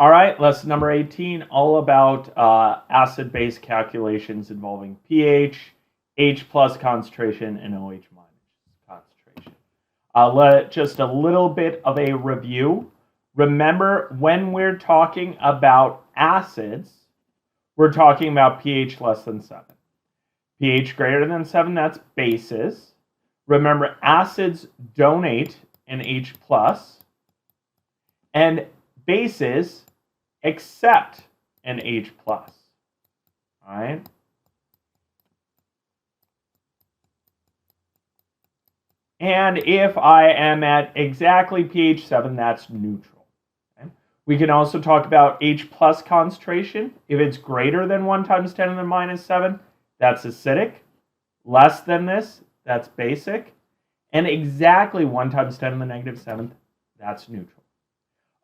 All right, lesson number 18, all about acid-base calculations involving pH, H plus concentration, and OH minus concentration. Just a little bit of a review. Remember, when we're talking about acids, we're talking about pH less than 7. pH greater than 7, that's bases. Remember, acids donate an H plus, and bases accept an H plus. All right? And if I am at exactly pH 7, that's neutral. Okay? We can also talk about H plus concentration. If it's greater than 1 times 10 to the minus 7, that's acidic. Less than this, that's basic. And exactly 1 times 10 to the negative 7th, that's neutral.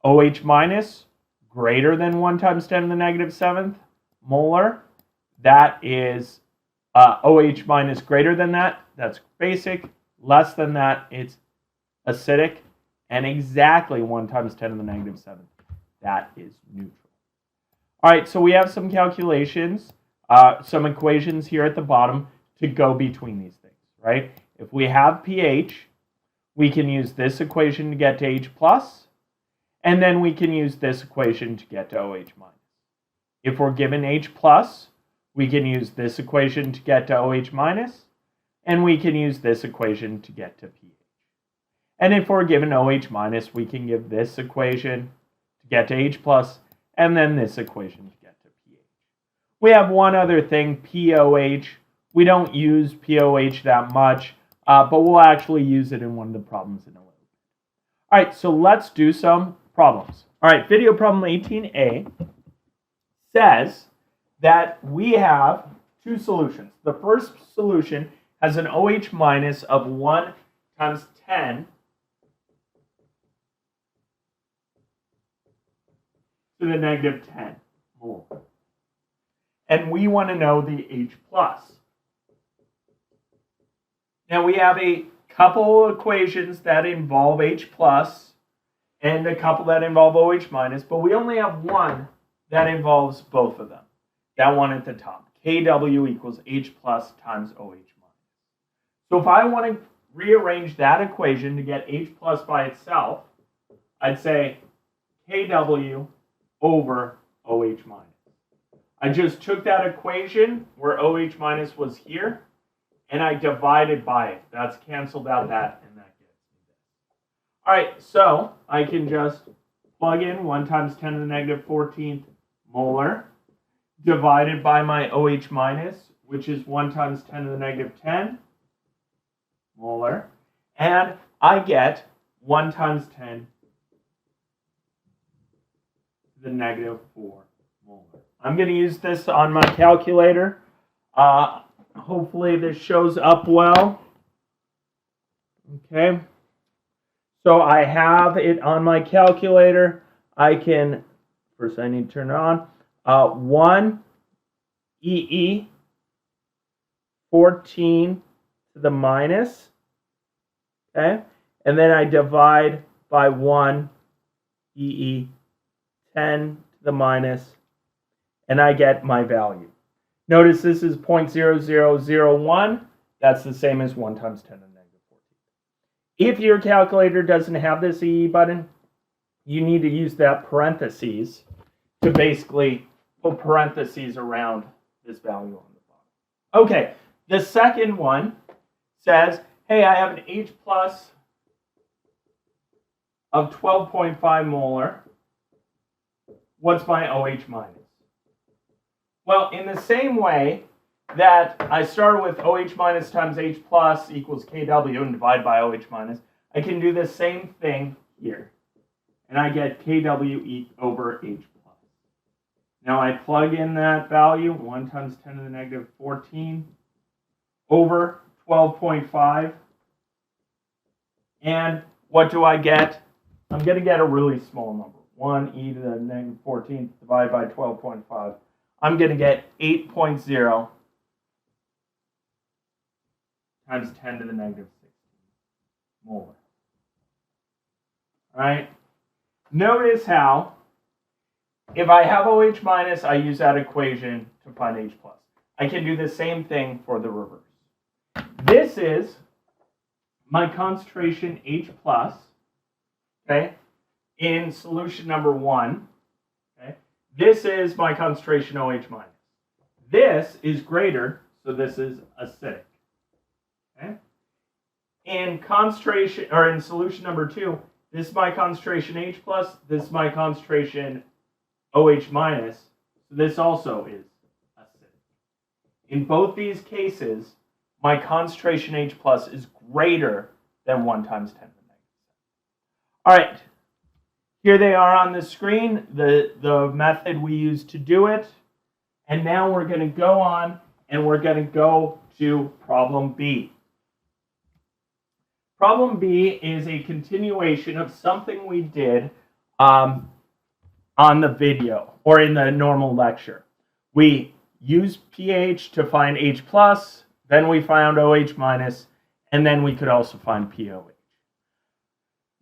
OH minus, greater than 1 times 10 to the negative 7th molar, that is OH minus greater than that, that's basic. Less than that, it's acidic. And exactly 1 times 10 to the negative 7th, that is neutral. All right, so we have some calculations, some equations here at the bottom to go between these things, right? If we have pH, we can use this equation to get to H plus. And then we can use this equation to get to OH minus. If we're given H plus, we can use this equation to get to OH minus, and we can use this equation to get to pH. And if we're given OH minus, we can give this equation to get to H plus, and then this equation to get to pH. We have one other thing, POH. We don't use POH that much, but we'll actually use it in one of the problems in a little bit. All right, so let's do some problems. All right, video problem 18a says that we have two solutions. The first solution has an OH minus of 1 times 10 to the negative 10 mole. And we want to know the H plus. Now we have a couple equations that involve H plus and a couple that involve OH minus, but we only have one that involves both of them. That one at the top. Kw equals H plus times OH minus. So if I want to rearrange that equation to get H plus by itself, I'd say Kw over OH minus. I just took that equation where OH minus was here, and I divided by it. That's canceled out that, and that gets me this. All right, so I can just plug in 1 times 10 to the negative 14th molar divided by my OH minus, which is 1 times 10 to the negative 10 molar, and I get 1 times 10 to the negative 4 molar. I'm going to use this on my calculator. Hopefully this shows up well. Okay. So I have it on my calculator. First I need to turn it on. 1 EE 14 to the minus. Okay. And then I divide by 1 EE 10 to the minus. And I get my value. Notice this is 0.0001. That's the same as 1 times 10 to the negative 14. If your calculator doesn't have this EE button, you need to use that parentheses to basically put parentheses around this value on the bottom. Okay, the second one says, hey, I have an H plus of 12.5 molar. What's my OH minus? Well, in the same way that I started with OH minus times H plus equals Kw and divide by OH minus, I can do the same thing here. And I get Kw over H plus. Now I plug in that value, 1 times 10 to the negative 14 over 12.5. And what do I get? I'm going to get a really small number. 1 e to the negative 14th divided by 12.5. I'm going to get 8.0 times 10 to the negative 16 molar. All right. Notice how if I have OH minus, I use that equation to find H plus. I can do the same thing for the reverse. This is my concentration H plus, okay, in solution number 1. Okay. This is my concentration OH minus. This is greater, so this is acidic. Okay. In concentration, or in solution number 2, this is my concentration H plus, this is my concentration OH minus, so this also is acidic. In both these cases, my concentration H plus is greater than 1 times 10 to the negative 7. All right, here they are on the screen, the method we use to do it. And now we're going to go on and we're going to go to problem B. Problem B is a continuation of something we did on the video or in the normal lecture. We used pH to find H plus, then we found OH minus, and then we could also find POH.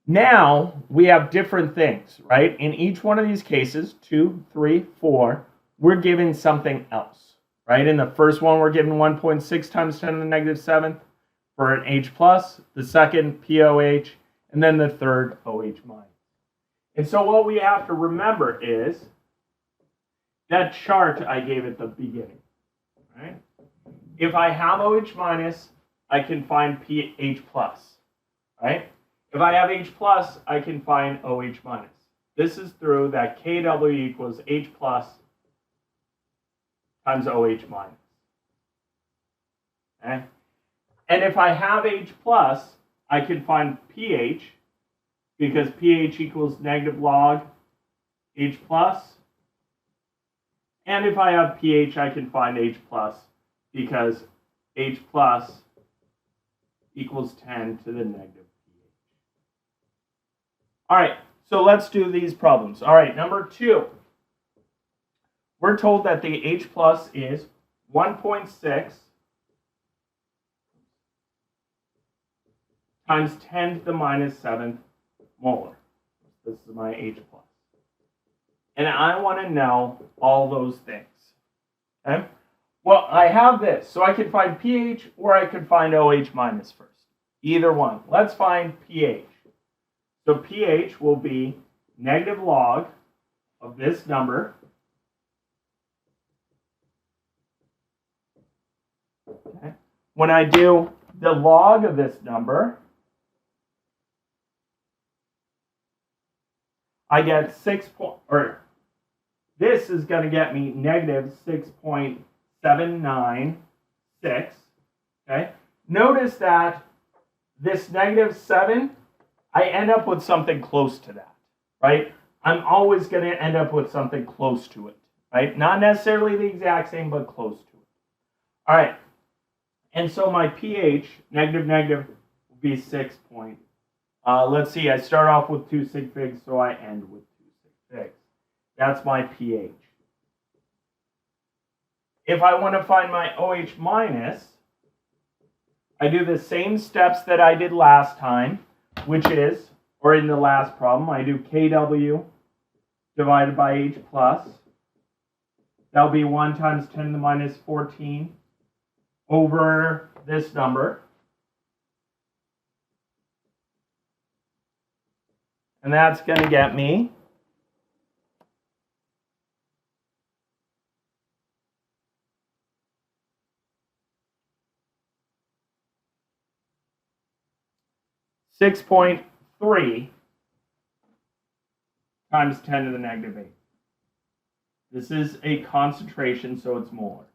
Now we have different things, right? In each one of these cases, 2, 3, 4, we're given something else, right? In the first one, we're given 1.6 times 10 to the negative 7th for an H plus, the second POH, and then the third OH minus. And so what we have to remember is that chart I gave at the beginning, right? If I have OH minus, I can find H plus, right? If I have H plus, I can find OH minus. This is through that KW equals H plus times OH minus. Okay? And if I have H plus, I can find pH, because pH equals negative log H plus. And if I have pH, I can find H plus, because H plus equals 10 to the negative pH. All right, so let's do these problems. All right, number 2. We're told that the H plus is 1.6 times 10 to the minus 7th molar. This is my H plus. And I want to know all those things. Okay? Well, I have this, so I can find pH or I can find OH minus first. Either one. Let's find pH. So pH will be negative log of this number. Okay. When I do the log of this number, I get this is going to get me negative 6.796. Okay. Notice that this negative 7, I end up with something close to that, right? I'm always going to end up with something close to it, right? Not necessarily the exact same, but close to it. All right. And so my pH, negative, will be 6 point. Let's see, I start off with 2 sig figs, so I end with 2 sig figs. That's my pH. If I want to find my OH minus, I do the same steps that I did last time, which is, or in the last problem, I do KW divided by H plus. That'll be 1 times 10 to the minus 14 over this number. And that's going to get me 6.3 times 10 to the negative 8. This is a concentration, so it's molar.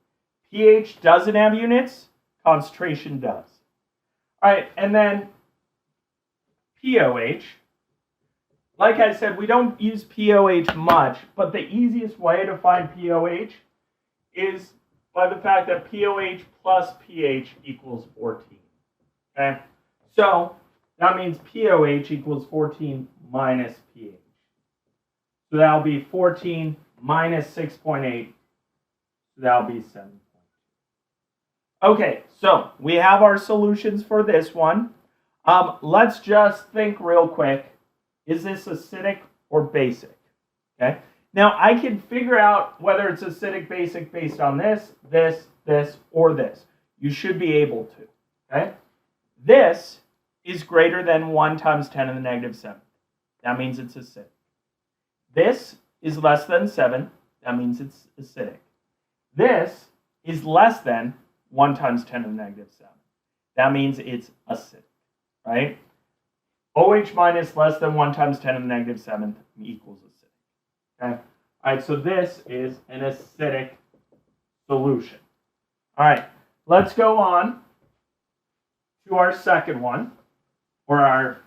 pH doesn't have units, concentration does. All right, and then POH. Like I said, we don't use POH much, but the easiest way to find POH is by the fact that POH plus pH equals 14. Okay? So that means POH equals 14 minus pH. So that'll be 14 minus 6.8. So that'll be 7. Okay, so we have our solutions for this one. Let's just think real quick. Is this acidic or basic? Okay. Now, I can figure out whether it's acidic basic based on this, or this. You should be able to, okay? This is greater than 1 times 10 to the negative 7. That means it's acidic. This is less than 7. That means it's acidic. This is less than 1 times 10 to the negative 7. That means it's acidic, right? OH minus less than 1 times 10 to the negative 7 equals acidic, okay? All right, so this is an acidic solution. All right, let's go on to our second one, or our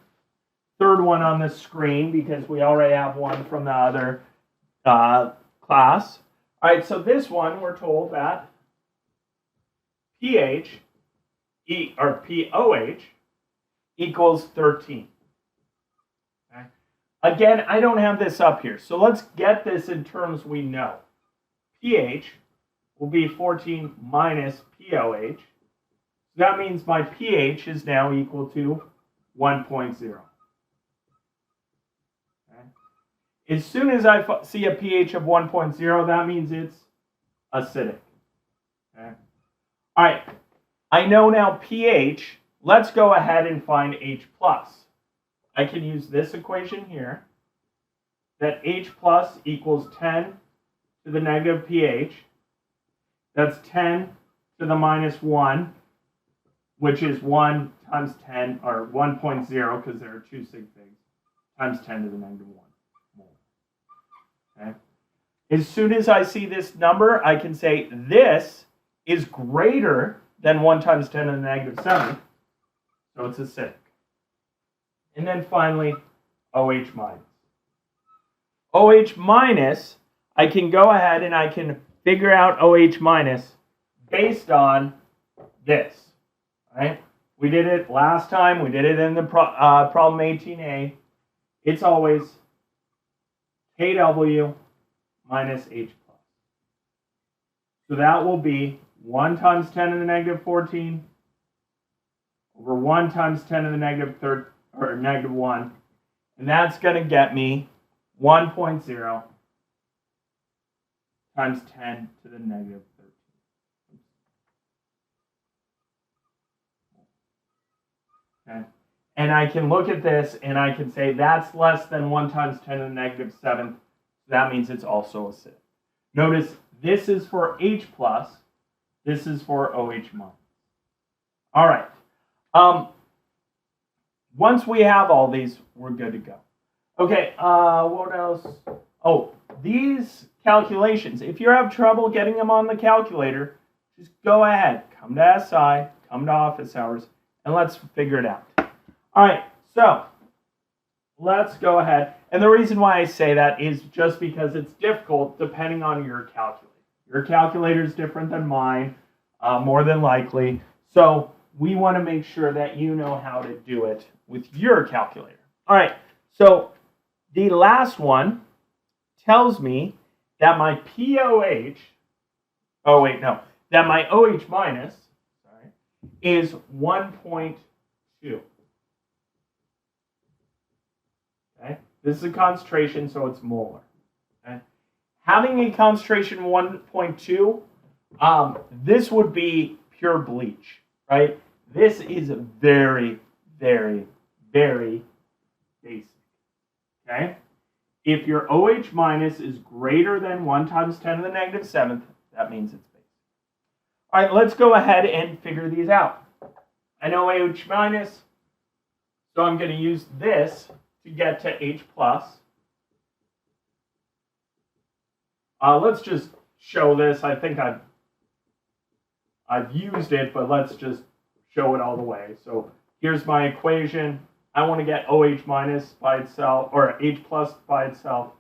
third one on the screen, because we already have one from the other class. All right, so this one, we're told that pH, or POH, equals 13. Okay? Again, I don't have this up here, so let's get this in terms we know. pH will be 14 minus POH. So that means my pH is now equal to 1.0. Okay? As soon as I see a pH of 1.0, that means it's acidic. Okay? All right, I know now pH. Let's go ahead and find H+. I can use this equation here, that H+ equals 10 to the negative pH. That's 10 to the minus 1, which is 1 times 10, or 1.0, because there are two sig figs, times 10 to the negative 1 mole. Okay? As soon as I see this number, I can say this is greater than 1 times 10 to the negative 7, so it's acidic. And then finally, OH minus. OH minus, I can go ahead and I can figure out OH minus based on this. Right? We did it last time. We did it in the problem 18a. It's always Kw minus H+. So that will be 1 times 10 to the negative 14 over 1 times 10 to the negative 13, or negative 1. And that's going to get me 1.0 times 10 to the negative 13. Okay? And I can look at this and I can say that's less than 1 times 10 to the negative 7th. That means it's also acidic. Notice this is for H+, this is for OH minus. All right. Once we have all these, we're good to go. Okay, what else? Oh, these calculations. If you have trouble getting them on the calculator, just go ahead. Come to SI, come to office hours, and let's figure it out. All right, so let's go ahead. And the reason why I say that is just because it's difficult depending on your calculator. Your calculator is different than mine, more than likely. So we want to make sure that you know how to do it with your calculator. All right, so the last one tells me that my POH, that my OH minus, is 1.2. Okay, this is a concentration, so it's molar. Okay, having a concentration 1.2, this would be pure bleach, right? This is very, very, very basic. Okay? If your OH minus is greater than 1 times 10 to the negative 7th, that means it's basic. All right, let's go ahead and figure these out. I know OH minus, so I'm going to use this to get to H+. Let's just show this. I think I've used it, but let's just show it all the way. So here's my equation. I want to get OH minus by itself, or H plus by itself.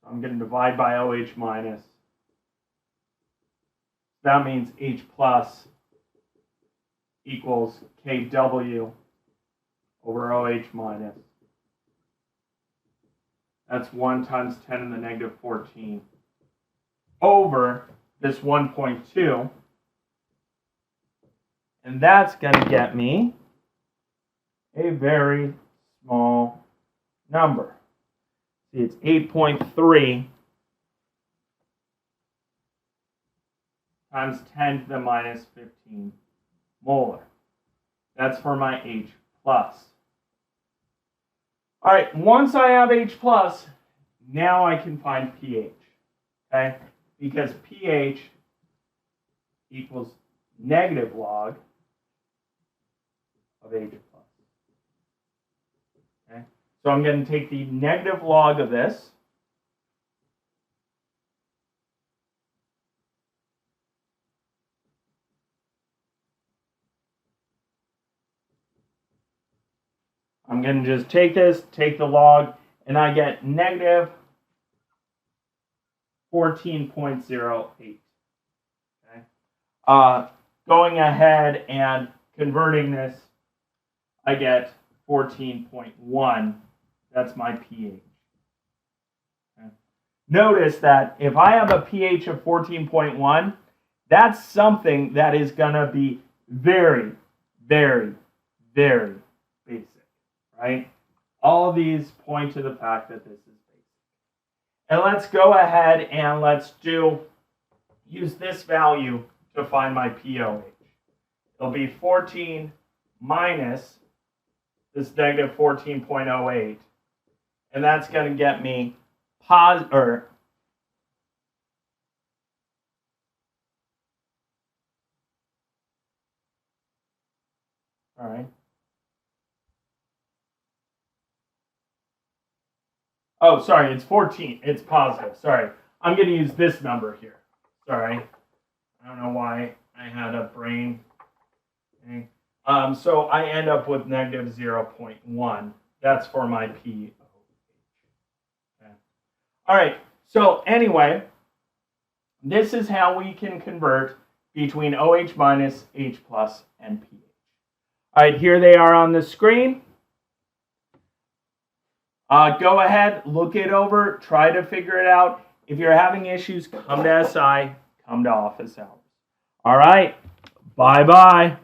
So I'm going to divide by OH minus. That means H plus equals Kw over OH minus. That's 1 times 10 to the negative 14 over this 1.2. And that's going to get me a very small number. See, it's 8.3 times 10 to the minus 15 molar. That's for my H plus. All right, once I have H plus, now I can find pH, okay? Because pH equals negative log of H plus, okay? So I'm going to take the negative log of this, I'm going to just take this, take the log, and I get negative 14.08. Okay. Going ahead and converting this, I get 14.1. That's my pH. Okay. Notice that if I have a pH of 14.1, that's something that is going to be very, very, very basic. Right? All of these point to the fact that this is basic. And let's go ahead and let's use this value to find my POH. It'll be 14 minus this negative 14.08. And that's going to get me all right. Oh, sorry, it's 14. It's positive. Sorry. I'm going to use this number here. Sorry. I don't know why I had a brain thing. So I end up with negative 0.1. That's for my pOH. Okay. All right. So anyway, this is how we can convert between OH minus, H plus, and pH. All right, here they are on the screen. Go ahead, look it over, try to figure it out. If you're having issues, come to SI, come to office hours. All right, bye-bye.